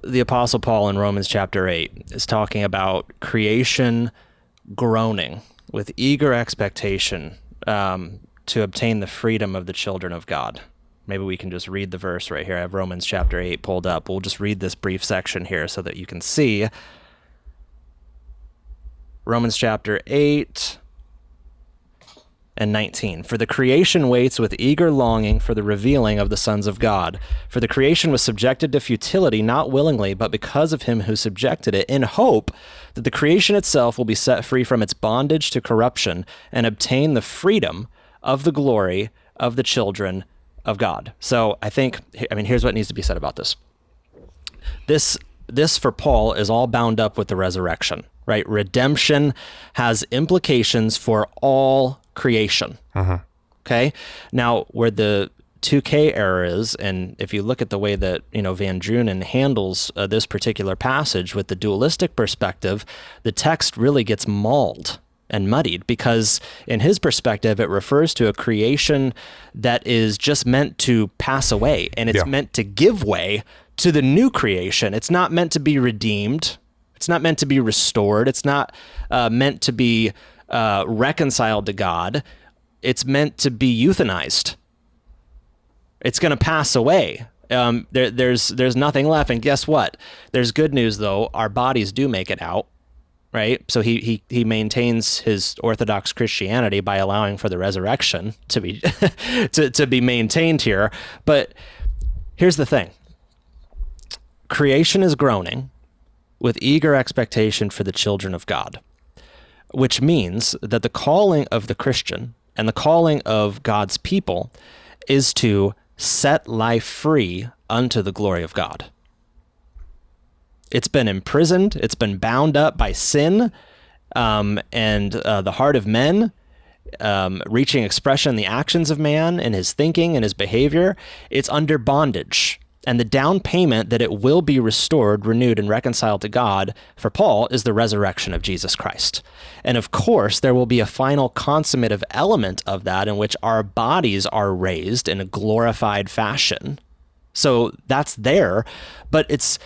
the Apostle Paul in Romans chapter 8 is talking about creation groaning with eager expectation to obtain the freedom of the children of God. Maybe we can just read the verse right here. I have Romans chapter 8 pulled up. We'll just read this brief section here so that you can see. Romans chapter 8 and 19. For the creation waits with eager longing for the revealing of the sons of God. For the creation was subjected to futility, not willingly, but because of him who subjected it, in hope that the creation itself will be set free from its bondage to corruption and obtain the freedom of the glory of the children of God. So here's what needs to be said about this. This for Paul is all bound up with the resurrection, right? Redemption has implications for all creation. Okay. Now, where the 2K error is, and if you look at the way that, Van Drunen handles this particular passage with the dualistic perspective, the text really gets mauled and muddied, because in his perspective, it refers to a creation that is just meant to pass away, and it's meant to give way to the new creation. It's not meant to be redeemed. It's not meant to be restored. It's not meant to be reconciled to God. It's meant to be euthanized. It's going to pass away. There's nothing left. And guess what? There's good news, though. Our bodies do make it out. Right? So he maintains his Orthodox Christianity by allowing for the resurrection to be to be maintained here. But here's the thing. Creation is groaning with eager expectation for the children of God, which means that the calling of the Christian and the calling of God's people is to set life free unto the glory of God. It's been imprisoned. It's been bound up by sin and the heart of men, reaching expression in the actions of man and his thinking and his behavior. It's under bondage. And the down payment that it will be restored, renewed, and reconciled to God for Paul is the resurrection of Jesus Christ. And of course, there will be a final consummative element of that in which our bodies are raised in a glorified fashion. So that's there, but it's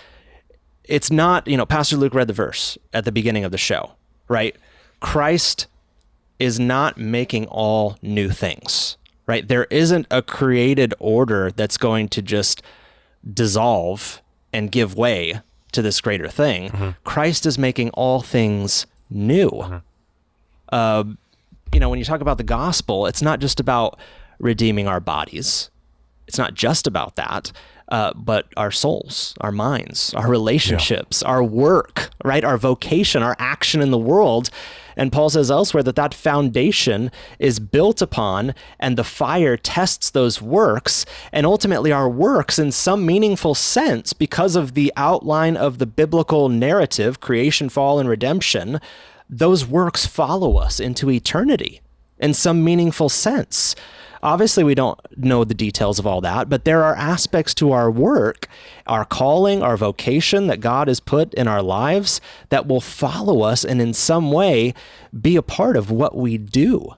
not, Pastor Luke read the verse at the beginning of the show, right? Christ is not making all new things, right? There isn't a created order that's going to just dissolve and give way to this greater thing. Mm-hmm. Christ is making all things new. Mm-hmm. When you talk about the gospel, it's not just about redeeming our bodies. It's not just about that. But our souls, our minds, our relationships, our work, right? Our vocation, our action in the world. And Paul says elsewhere that foundation is built upon, and the fire tests those works. And ultimately our works, in some meaningful sense, because of the outline of the biblical narrative, creation, fall, and redemption, those works follow us into eternity in some meaningful sense. Obviously, we don't know the details of all that, but there are aspects to our work, our calling, our vocation that God has put in our lives that will follow us and in some way be a part of what we do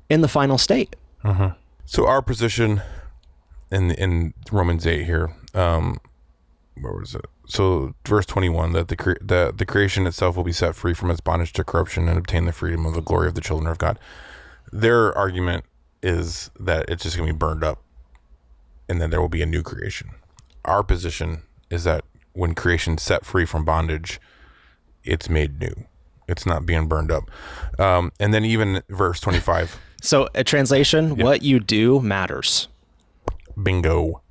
in the final state. Uh-huh. So our position in Romans 8 here, where was it? So verse 21, that the creation itself will be set free from its bondage to corruption and obtain the freedom of the glory of the children of God. Their argument is that it's just going to be burned up and then there will be a new creation. Our position is that when creation's set free from bondage, it's made new. It's not being burned up. And then even verse 25. So a translation, what you do matters. Bingo.